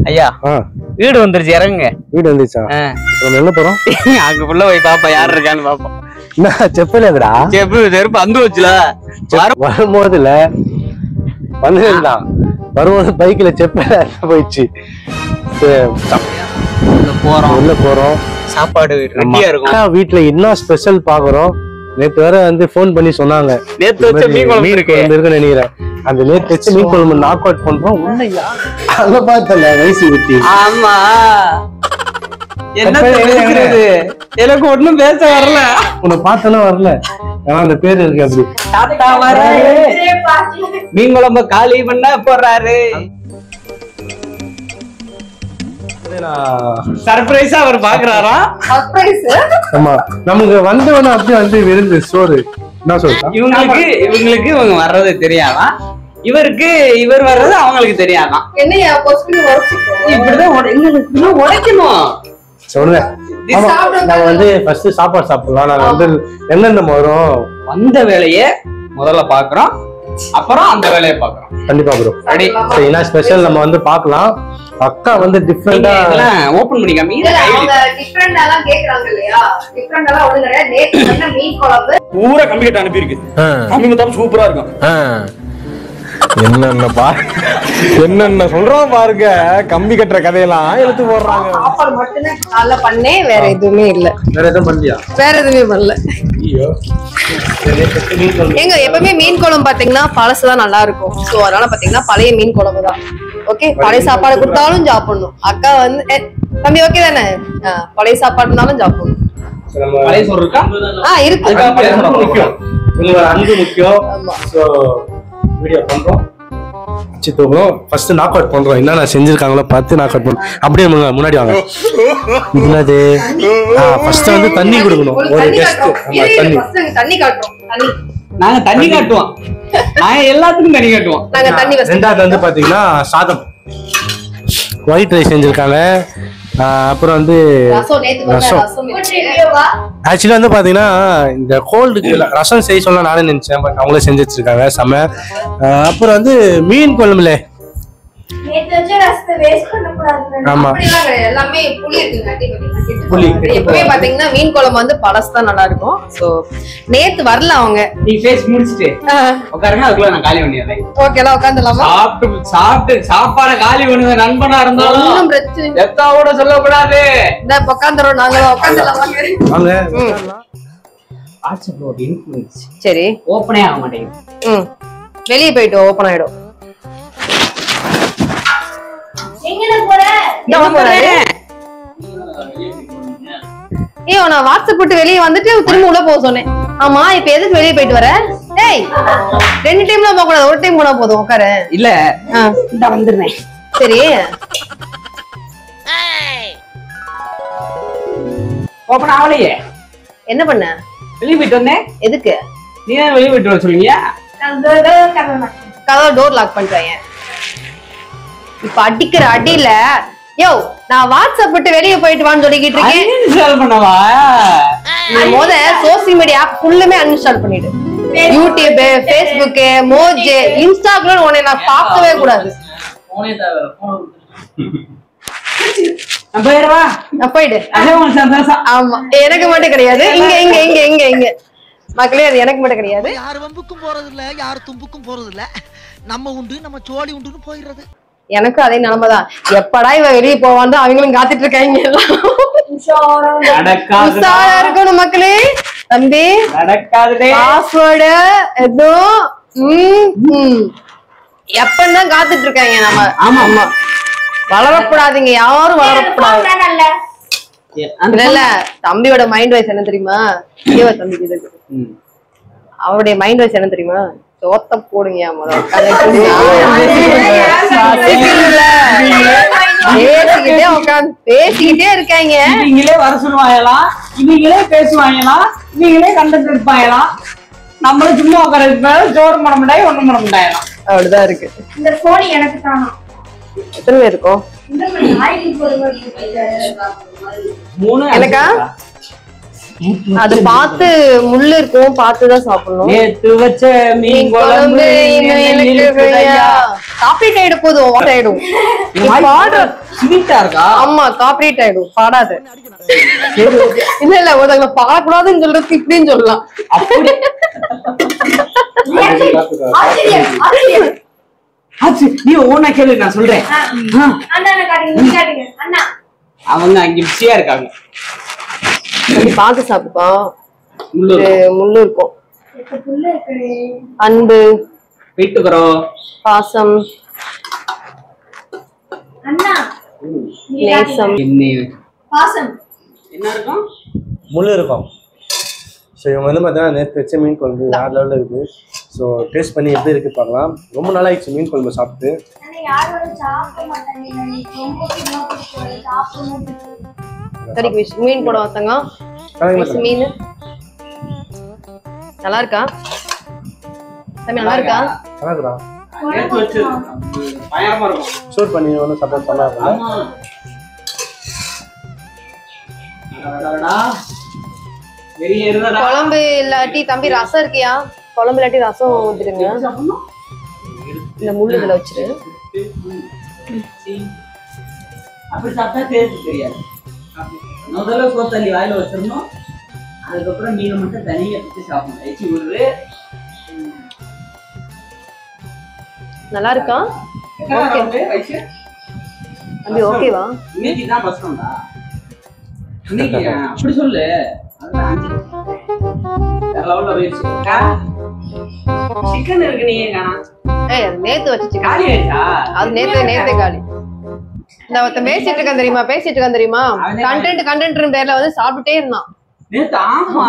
ஐயா வீடு வந்துருச்சு, இறங்குங்க. வீடு வந்துச்சா? என்ன போறோம்? அங்க புள்ள போய் பாப்பா யாரு இருக்கான்னு பாப்போம். செப்பல் எதுடா? செருப்பு அந்த வச்சுல வரும்போதுல வந்துதான் வரும்போது பைக்ல செப்பல் போயிடுச்சு. உள்ள போறோம். சாப்பாடு ரெடியா இருக்கும். வீட்டுல என்ன ஸ்பெஷல் பாக்குறோம். நேத்து வேற வந்து போன் பண்ணி சொன்னாங்க, நேத்து வச்ச மீன் குழம்பு இருக்குன்னு நினைக்கிறேன். அந்த நேத்து வச்சு மீன் குழம்பு நாக் அவுட் பண்றோம். உண்மையா? அங்க பார்த்தல வயசு ஊத்தி. ஆமா, என்ன பேசுறது? எனக்கு ஒண்ணும் பேச வரல. உன்னை பார்த்தனா வரல, ஆனா அந்த பேரு இருக்கு. அப்படி தாத்தா வராரு, மீன் குழம்பு காலி பண்ண போறாரு. சர்ப்ரைஸா அவர் பாக்குறாரா? சர்ப்ரைஸ். ஆமா, நமக்கு வந்தவன அப்படியே வந்து விருந்து சோறு. என்ன சொல்றா? இவங்களுக்கு இவங்க வர்றது தெரியாதா, இவருக்கு இவர் வர்றது அவங்களுக்கு தெரியாதான். என்னையா பொஸ்கினி உடைச்சிட்டு இப்படிதான் உடைக்கணும். சொல்லுங்க. நாங்க வந்து ஃபர்ஸ்ட் சாப்பாடு சாப்பிடலாம். நாங்க வந்து என்னென்ன வரும் வந்த வேலையை முதல்ல பாக்குறோம், அப்புறம் அந்த வேலையை பாக்குறோம். கண்டிப்பா ப்ரோ. சரி, என்ன ஸ்பெஷல் நம்ம வந்து பார்க்கலாம். அக்கா வந்து டிஃபரெண்டா ஓபன் பண்ணி காமிங்க. அவங்க டிஃபரெண்டால கேக்குறாங்க இல்லையா? டிஃபரெண்டால ஒண்ணு கிடையாது. நேத்து பண்ண மீன் குழம்பு பூரா கம்பி கட்ட அனுப்பி இருக்கு. கம்பி மொத்தம் சூப்பரா இருக்கும். என்னென்ன என்னென்ன சொல்றோம் பாருங்க. கம்பி கட்டுற கதையெல்லாம் எடுத்து போடுறாங்க. சாப்பாடு மட்டும்தான் நல்லா பண்ணேன், வேற எதுவுமே இல்ல. வேற எதுவும் பண்ணலையா? வேற எதுவுமே பண்ணல. எங்க எப்பவுமே மீன் குழம்பு பாத்தீங்கன்னா பழசுதான் நல்லா இருக்கும். சோ அதனால பாத்தீங்கன்னா பழைய மீன் குழம்பு தான். ஓகே, பழைய சாப்பாடு கொடுத்தாலும் சாப்பிடணும். அக்கா வந்து தம்பி ஓகே தானே? பழைய சாப்பாடு இருந்தாலும் சாப்பிடணும். பழைய சோறு இருக்கா? இருக்கு. அன்பு முக்கியம். சோ வீடியோ பண்றோம், ஃபர்ஸ்ட் நாக் அவுட் பண்றோம். என்னென்ன செஞ்சிருக்காங்களோ பார்த்து நாக் அவுட் பண்ணுவோம். அப்படியே முன்னாடி வாங்க. என்னது? ஃபர்ஸ்ட் வந்து தண்ணி கொடுக்கணும். ஒரு கெஸ்ட் தண்ணி காட்டுறோம். நாங்க தண்ணி காட்டுவோம். நாங்க எல்லாத்துக்கும் தண்ணி காட்டுவோம். ரெண்டாவது வந்து பாத்தீங்கன்னா சாதம், ஒயிட் ரைஸ் செஞ்சிருக்காங்க. அப்புறம் வந்து ரசம். ஆக்சுவலி வந்து பாத்தீங்கன்னா இந்த கோல்டுக்கு ரசம் செய்ய சொல்ல நானே நினைச்சேன், பட் அவங்களே செஞ்சு வச்சிருக்காங்க செம. அப்புறம் வந்து மீன் குழம்புல புளி எப்பவுமே பாத்தீங்கன்னா மீன் குழம்பு வந்து பழசுதான் நல்லா இருக்கும். சோ நேத்து வரல அவங்க. நீ ஃபேஸ் முடிச்சிட்டு உட்காருங்க, அதுக்குள்ள நான் காலி பண்ணிடுறேன். ஓகேல உட்கார்ந்துலாமா? சாப்பிட்டு சாப்பாட காலி பண்ணுங்க. நண்பனா இருந்தாலும் ஒண்ணும் பிரச்சனை எத்தாவோட சொல்லக்கூடாது. இந்த உட்கார்ந்துறோம், நாங்க உட்கார்ந்துலாம் வாங்க. வாட்ஸ்அப்ல ஒரு இன்ஃப்ளூயன்ஸ் சரி ஓபனே ஆக மாட்டேங்குது. வெளியே போயிட்டு ஓபன் ஆயிடும். நான் வாட்ஸ்அப் போட்டு வெளியே வந்துட்டு திரும்ப உள்ள போக சொன்னேன். ஆமா, இப்ப எதுக்கு வெளியே போயிட்டு வர? டேய், 2 டைம்ல போக கூடாது, ஒரு டைம் போனா போதும். உட்காரு. இல்ல இந்த வந்துடுறேன். சரி, ஓபன் ஆவலையே. என்ன பண்ண? வெளியே போயிட்டு வந்தேன். எதுக்கு? நீ தான் வெளியே போயிட்டு வர சொல்லுங்க. கதவை டோர் லாக் பண்ணிட்டாங்க. இப்ப அடிக்கிற அடியில யோ, நான் வாட்ஸ்அப் விட்டு வெளியே போயிட்டு வான்னு சொல்லிக்கிட்டு இருக்கேன். இன்ஸ்டால் பண்ணவா? முத சோசியல் மீடியா ஃபுல்லுமே அன்இன்ஸ்டால் பண்ணிடு. யூடியூப், ஃபேஸ்புக், மோஜ், இன்ஸ்டாகிராம் உன்னை நான் பார்க்கவே கூடாது. போயிடு. ஆமா, எனக்கு மட்டும் கிடையாது. இங்க இங்க இங்க இங்க இங்க மக்களே, அது எனக்கு மட்டும் கிடையாது. யாரு வம்புக்கும் போறது இல்ல, யாரு தும்புக்கும் போறது இல்ல. நம்ம உண்டு, நம்ம சோழி உண்டுன்னு போயிடுறது. எனக்கு அதே நிலைமைதான். எப்படா இவ வெளியே போவான்னு அவங்களும் காத்துட்டு இருக்காங்க. இருக்கணும் மக்களே. தம்பி பாஸ்வேர்டு எதுவும் எப்பதான் காத்துட்டு இருக்காங்க. நம்ம ஆமா ஆமா வளரக்கூடாதுங்க, யாரும் வளரக்கூடாது. இல்ல, தம்பியோட மைண்ட் வாய்ஸ் என்ன தெரியுமா? தம்பிக்கு அவருடைய மைண்ட் வாய்ஸ் என்ன தெரியுமா? சோத்த போடுங்க பேசிக்கிட்டே உட்காந்து பேசிக்கிட்டே இருக்காங்க. இவங்களே வர சொல்லுவாங்களாம், இவங்களே பேசுவாங்களாம், இவங்களே கண்டென்ட் எடுப்பாங்களாம். நம்மளும் சும்மா உட்கார சோறு பண்ண முடியாது, ஒண்ணும் பண்ண முடியாதான். அப்படிதான் இருக்கு. இந்த போன் எனக்கு தானா? எத்தனை பேர் இருக்கும்? எனக்கா? அது பார்த்து முள்ளு இருக்கும், பார்த்துதான் சாப்பிடணும். நேத்து வச்ச மீன் குழம்பு காப்பரேட் ஆயிட போதும் ஆயிடும் ஸ்வீட்டா இருக்கா? ஆமா காப்பரேட் ஆயிடும் பாடாது. இல்ல இல்ல ஒருத்தவங்களை பாடக்கூடாதுன்னு சொல்றதுக்கு இப்படின்னு சொல்லலாம். நீ ஓனா கேளு நான் சொல்றேன். அவங்க அங்க பிஸியா இருக்காங்க. பாத்து சாப்பிடுப்பா. முள்ளு இருக்கும். அன்பு வீட்டுக்குறோம் பாசம் நேசம் பாசம் என்ன இருக்கும்? முள்ளு இருக்கும். ஸோ இவங்க வந்து பார்த்தீங்கன்னா நேற்று வச்ச மீன் குழம்பு வேற லெவலில் இருக்குது. ஸோ டேஸ்ட் பண்ணி எப்படி இருக்கு பார்க்கலாம். ரொம்ப நாள் ஆயிடுச்சு மீன் குழம்பு சாப்பிட்டு. மீன் போட வந்தங்க மீன் நல்லா இருக்கா தம்பி? நல்லா இருக்கா? சூட் பண்ணி ஒன்றும் சப்போர்ட் பண்ணாங்க. குழம்பு இல்லாட்டி தம்பி ரசம் இருக்கியா? குழம்பு இல்லாட்டி ரசம் ஊத்திடுங்க. இந்த முள்ளு இதுல வச்சிரு. அப்படி சாப்பிட்டா டேஸ்ட் தெரியாது. முதல்ல சோத்தள்ளி வாயில வச்சிடணும். அதுக்கப்புறம் மீனை மட்டும் தனியா எடுத்து சாப்பிடணும். எச்சி விடுது. நல்லா இருக்கா? தம்பி ஓகேவா? இன்னைக்கு தான் பஸ் ஸ்டாண்டா? இன்னைக்கு அப்படி சொல்லு. சிக்கன் இருக்கு நீங்க காணா? ஏய் நேத்து வச்ச சிக்கன் காலி ஆயிடுச்சா? அது நேத்தே காலி. இந்த ஒருத்த பேசிட்டு இருக்கான் தெரியுமா? கண்டென்ட் பேர்ல வந்து சாப்பிட்டே இருந்தான் நேத்து. ஆமா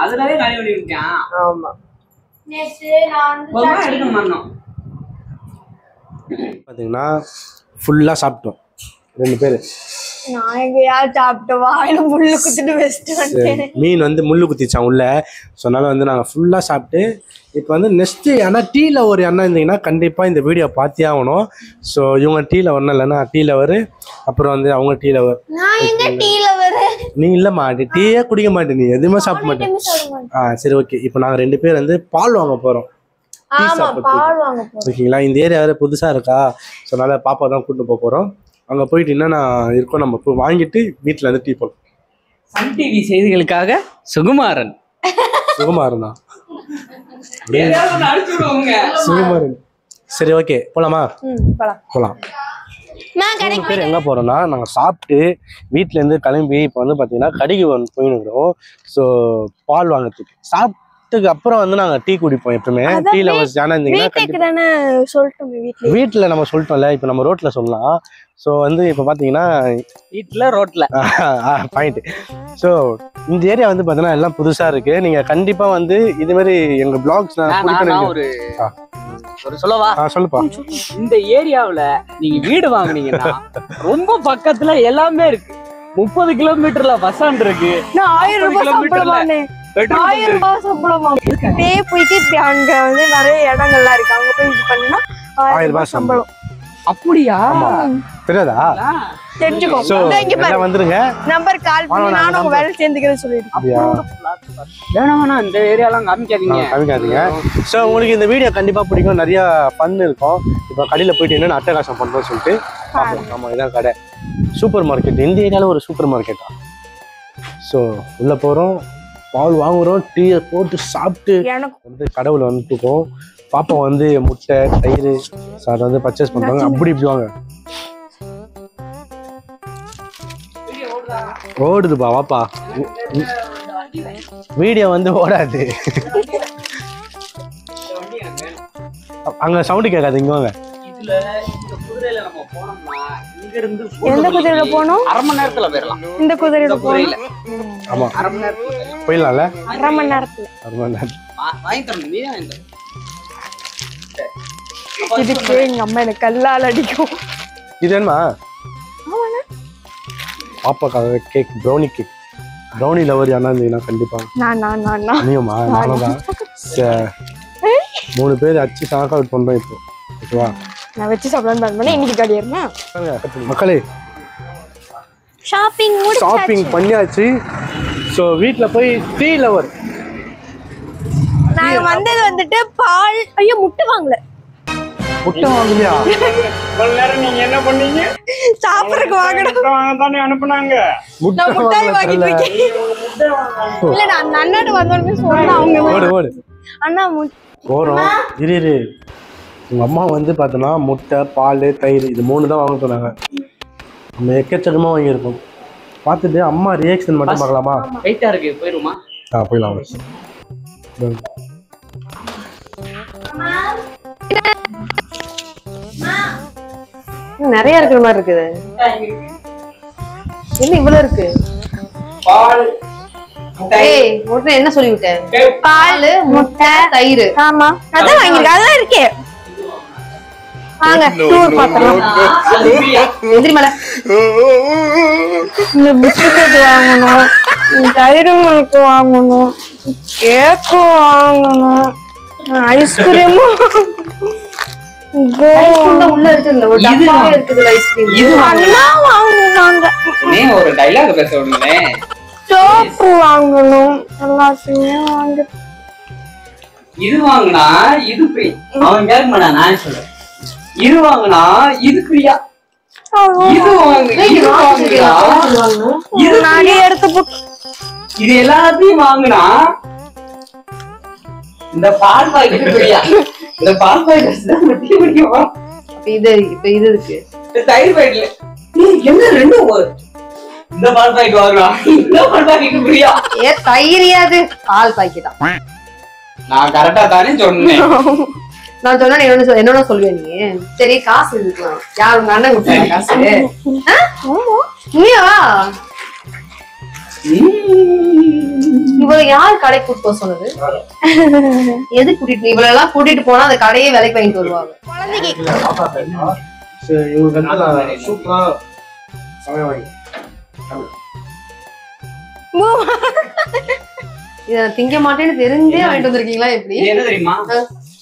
அதனாலே காலி பண்ணி விட்டான். ஆமா எடுக்க மாட்டோம். பார்த்தீங்கன்னா ஃபுல்லாக சாப்பிட்டோம் 2 பேர். நான் எங்கயா சாப்பிட்டு வாயில முள்ளு குத்திட்டு வெஸ்ட் வந்துட்டேன். மீன் வந்து முள்ளு குத்திச்சான் உள்ள. ஸோ அதனால வந்து நாங்கள் ஃபுல்லாக சாப்பிட்டு இப்போ வந்து நெக்ஸ்ட்டு ஆனால் டீ லவர் அண்ணா இருந்தீங்கன்னா கண்டிப்பாக இந்த வீடியோ பார்த்தே ஆகணும். ஸோ இவங்க டீ லவர் இல்லைன்னா டீ லவர், அப்புறம் வந்து அவங்க டீ லவர். நான் எங்க டீ லவர்? நீ இல்லைம்மா டீயே குடிக்க மாட்டே, நீ எதுவுமே சாப்பிட மாட்டேன். சரி ஓகே. இப்போ நாங்கள் 2 பேர் வந்து பால் வாங்க போகிறோம். ஆமா பால் வாங்க போறோம். ஓகேங்களா? இந்த ஏரியா வேறு புதுசாக இருக்கா. ஸோ அதனால் பாப்பா தான் கூப்பிட்டு போக போகிறோம். அங்கே போயிட்டு என்னென்ன இருக்கோ நம்ம போய் வாங்கிட்டு வீட்டில் வந்து டீ போடலாம். சன் டிவி செய்திகளுக்காக சுகுமாரன். சுகுமாரனா? சுகுமாரன். சரி ஓகே போலாமா? போலாம். பேர் எங்க போறோம்னா நாங்க சாப்பிட்டு வீட்டுல இருந்து கிளம்பி இப்போ வந்து பாத்தீங்கன்னா கடைக்கு போயின்னு இருக்கிறோம். ஸோ பால் வாங்கிறதுக்கு சாப்பிட்டுக்கு அப்புறம் வந்து நாங்க டீ குடிப்போம். எப்பவுமே டீ லவர்ஸ் ஜானா இருந்தீங்கன்னா வீட்டுல நம்ம சொல்லிட்டோம்ல, இப்போ நம்ம ரோட்ல சொல்லலாம். ஸோ வந்து இப்போ பார்த்தீங்கன்னா வீட்டில் ரோட்டில் பாயிண்ட். ஸோ இந்த ஏரியா வந்து பார்த்தீங்கன்னா எல்லாம் புதுசாக இருக்குது. நீங்கள் கண்டிப்பாக வந்து இதுமாரி எங்கள் பிளாக்ஸ் நான் ஒரு சொல்லவா? சொல்லுப்பா. இந்த ஏரியாவில் நீங்கள் வீடு வாங்குனீங்கன்னா ரொம்ப பக்கத்தில் எல்லாமே இருக்கு. 30 கிலோமீட்டர்ல பஸ் ஸ்டாண்ட் இருக்கு. 1000 ரூபாய் சம்பளமானே. 1000 ரூபாய் சம்பளமா? போயிட்டு இப்படி அங்க வந்து நிறைய இடங்கள்லாம் இருக்கு. அங்க போய் இது பண்ணா 1000 ரூபாய் சம்பளம். அப்படியா? தெரியாதா? தெரிஞ்சுக்கோ. இங்க பாரு வந்துருங்க. நம்பர் கால் பண்ணி நானும் உங்க வேலை சேர்ந்துக்கிறேன்னு சொல்லிடுறேன். வேணாம் இந்த ஏரியாலாம் காமிக்காதீங்க. ஸோ உங்களுக்கு இந்த வீடியோ கண்டிப்பா பிடிக்கும். நிறைய ஃபன் இருக்கும். இப்போ கடையில் போயிட்டு என்னென்ன அட்டகாசம் பண்றோம்னு சொல்லிட்டு பார்ப்போம். ஆமா இதான் கடை. Super market. இந்த ஏரியாவில் ஒரு சூப்பர் மார்க்கெட்டா? ஸோ உள்ள போறோம், பால் வாங்குறோம், டீயை போட்டு சாப்பிட்டு வந்து கடவுளை வந்து தூக்கும். பாப்பா வந்து முட்டை தயிர் சார் வந்து பர்ச்சேஸ் பண்றாங்க. அப்படி இப்படி வாங்க. ஓடுதுப்பா வாப்பா. வீடியோ வந்து ஓடாது. அங்க சவுண்டு கேட்காது. இங்க வாங்க. எந்த குதிரையில போனோம்? அரை மணி நேரத்துல போயிடலாம். இந்த குதிரையில போயில. ஆமா அரை மணி நேரத்துல போயிடலாம்ல. அரை மணி நேரத்துல. வாங்கி தரணும். நீ தான் இந்த இதுக்கு எங்க அம்மா எனக்கு கல்லால் அடிக்கும். இது என்னமா? பாப்பாக்காக cake, brownie cake. Brownie lover யாரா இருந்தீங்கன்னா கண்டிப்பா நீயுமா? நானும் தான். 3 பேர் அச்சு சாக்கா அவுட் பண்றோம் இப்போ. ஓகேவா? நான் வச்சு சாப்பிடலாம் பிளான் பண்ணேன். இன்னைக்கு காடி ஏறுமா? மக்களே ஷாப்பிங் பண்ணியாச்சு. ஸோ வீட்டில் போய் டீ லவர். நாங்க வந்தது வந்துட்டு பால். ஐயோ முட்டை வாங்கல. முட்டை வாங்கலையா? இவ்வளவு நேரம் நீங்க என்ன பண்ணீங்க? சாப்பிடறதுக்கு வாங்கணும். முட்டை வாங்க தானே அனுப்புனாங்க. நான் முட்டாய் வாங்கிட்டு இருக்கேன். இல்ல நான் அந்த அண்ணாட்ட வந்தோடனே சொன்னா அவங்க ஓடு அண்ணா போறோம். இரு உங்க அம்மா வந்து பார்த்தோன்னா முட்டை பால் தயிர் இது 3 தான் வாங்க சொன்னாங்க. நம்ம எக்கச்சக்கமா வாங்கியிருக்கோம். பார்த்துட்டு அம்மா ரியாக்ஷன் மட்டும் பார்க்கலாமா? வெயிட்டா இருக்கு, போயிருமா? போயிடலாம். நிறைய இருக்கிற மாதிரி இருக்குது. என்ன இவ்வளவு இருக்கு? பால் ஏய் முட்டை என்ன சொல்லிவிட்டேன்? பால் முட்டை தயிர். ஆமா அதான் வாங்கிருக்கேன். அதெல்லாம் இருக்கே. வாங்க டூர் பாக்கலாம். எந்திரி மேல. இந்த பிஸ்கட் வாங்கணும், தயிர் மில்க் வாங்கணும், கேக்கு வாங்கணும், ஐஸ்கிரீமும் உள்ள இருக்குல்ல ஒரு டப்பாவே இருக்குது ஐஸ்கிரீம். வாங்கணும். நீ ஒரு டைலாக் பேச விடுங்களே. சோப்பு வாங்கணும். எல்லாத்தையுமே வாங்க. இது வாங்கினா இது ஃப்ரீ. அவன் கேட்க மாட்டான், நான் சொல்றேன். இது வாங்கினா இது ஃப்ரீயா? இது முன்னாடி எடுத்து போட்டு இது எல்லாத்தையும் வாங்கினா இந்த பால் பாக்கெட் ஃப்ரீயா? இந்த பால் பாக்கெட் தான் முட்டி முடியுமா? இது இப்ப இது இருக்கு தயிர் பாக்கெட்ல என்ன ரெண்டும் இந்த பால் பாக்கெட் வாங்கினா இந்த பால் பாக்கெட் ஃப்ரீயா? ஏ தயிரியாது பால் பாக்கெட்டா? நான் கரெக்டா தானே சொன்னேன். நான் சொன்னா என்னன்னு சொல்லுவேன் நீ? சரி காசு இருக்கலாம். யார் உங்க அண்ணன் கொடுத்தாங்க காசு? நீயா இவள யார் கடைக்கு கூட்டு போக சொன்னது? எது கூட்டிட்டு இவள எல்லாம் கூட்டிட்டு போனா அந்த கடையே விலைக்கு வாங்கிட்டு வருவாங்க. சூப்பரா சமையல் வாங்கி இத திங்க மாட்டேன்னு தெரிஞ்சே வாங்கிட்டு வந்திருக்கீங்களா? எப்படி என்ன தெரியுமா?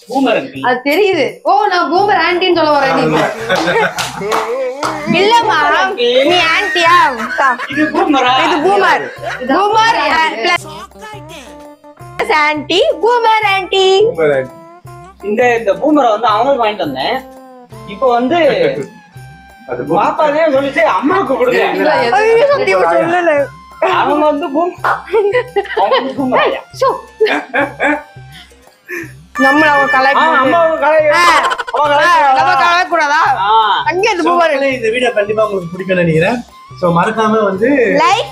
Boomer uncle. அது தெரியுது. ஓ நான் பூமர் ஆன்ட்டின்னு சொல்ல வரேன். நீ இல்லம்மா நீ ஆன்ட்டியா? இது பூமரா? இது boomer. Boomer plus anti, boomer anti. இந்த பூமரை வந்து அவங்களுக்கு வாங்கிட்டு வந்தேன். இப்போ வந்து பாப்பாதே சொல்லிச்சு அம்மாவுக்கு கொடுங்க. ஐயோ சத்தியமா சொல்லல. அவங்க வந்து பூமராயா? நம்மள அவ கலாய்க்க கூடாதா? அங்க இந்த பூமர். இந்த வீடியோ கண்டிப்பா உங்களுக்கு பிடிக்கும் நினைக்கிறேன். சோ மறக்காம வந்து லைக்,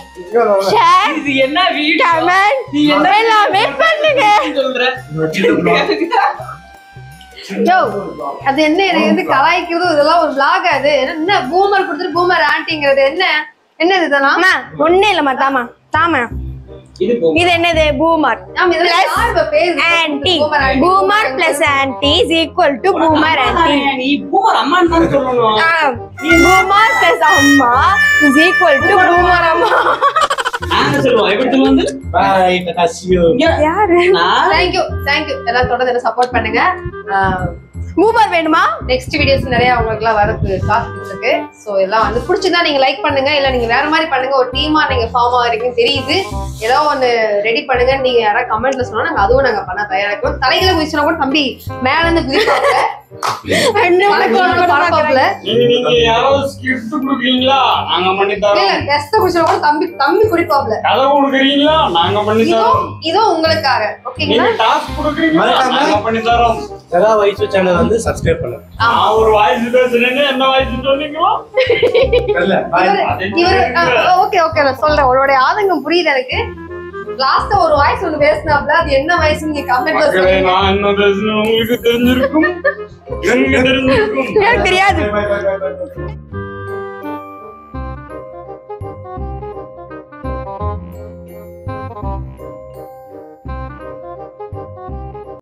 ஷேர், இது என்ன வீடியோ? கமெண்ட் நீ என்ன எல்லாமே பண்ணுங்க. சொல்ற? யோ அது என்ன எனக்கு வந்து கலாய்க்கிறது இதெல்லாம் ஒரு vlog. அது என்ன பூமர் கொடுத்துட்டு பூமர் ஆன்ட்டிங்கிறது என்ன என்னது இதெல்லாம்? அம்மா ஒண்ணே இல்லம்மா. தாமா தாமா இது என்னது? Boomer anti. Boomer plus anti is equal to boomer anti. நீ பூமர் அம்மான்னு தான் சொல்லணும். பூமர் பிளஸ் அம்மா இஸ் ஈக்குவல் டு பூமர் அம்மா. நாங்க சொல்லுவோம். எப்படி சொல்லுவாங்க? பை டாசியோ. யாரு? தேங்க் யூ எல்லாரும் தொடர்ந்து என்ன சப்போர்ட் பண்ணுங்க. பூமர் வேணுமா? நெக்ஸ்ட் வீடியோஸ் நிறைய உங்களுக்கு எல்லாம் வரது காத்துட்டு இருக்கு. சோ எல்லாம் வந்து பிடிச்சிருந்தா நீங்க லைக் பண்ணுங்க, இல்ல நீங்க வேற மாதிரி பண்ணுங்க. ஒரு டீமா நீங்க ஃபார்ம் ஆகிறீங்கன்னு தெரியுது. ஏதோ ஒண்ணு ரெடி பண்ணுங்க. நீங்க யாராவது கமெண்ட்ல சொன்னா நாங்க அதுவும் நாங்க பண்ண தயாரா இருக்கோம். தலைகளை குதிச்சுனா கூட தம்பி மேல இருந்து குதிப்பாங்க. பரப்பாப்ல நீங்க யாராவது ஸ்கிரிப்ட் கொடுக்குறீங்களா? நாங்க பண்ணி தரோம். டெஸ்ட் குடிச்சா கூட தம்பி குடிப்பாப்ல. கதை கொடுக்குறீங்களா? நாங்க பண்ணி தரோம். இதோ உங்களுக்காக. ஓகேங்களா? நீங்க டாஸ்க் கொடுக்குறீங்களா? நாங்க பண்ணி தரோம். சரா வைஸ் சேனல் வந்து சப்ஸ்கிரைப் பண்ணுங்க. நான் ஒரு வாய்ஸ் பேசுறேன்னு என்ன வாய்ஸ் சொன்னீங்களா? இல்ல பை. ஓகே நான் சொல்றேன். உங்களுடைய ஆதங்கம் புரியுது எனக்கு. லாஸ்ட் ஒரு வாய்ஸ் ஒன்னு பேசினாப்ல, அது என்ன வாய்ஸ் நீங்க கமெண்ட்ல சொல்லுங்க. நான் என்ன பேசுறேன் உங்களுக்கு தெரிஞ்சிருக்கும். எனக்கு தெரிஞ்சிருக்கும். எனக்கு தெரியாது. பை.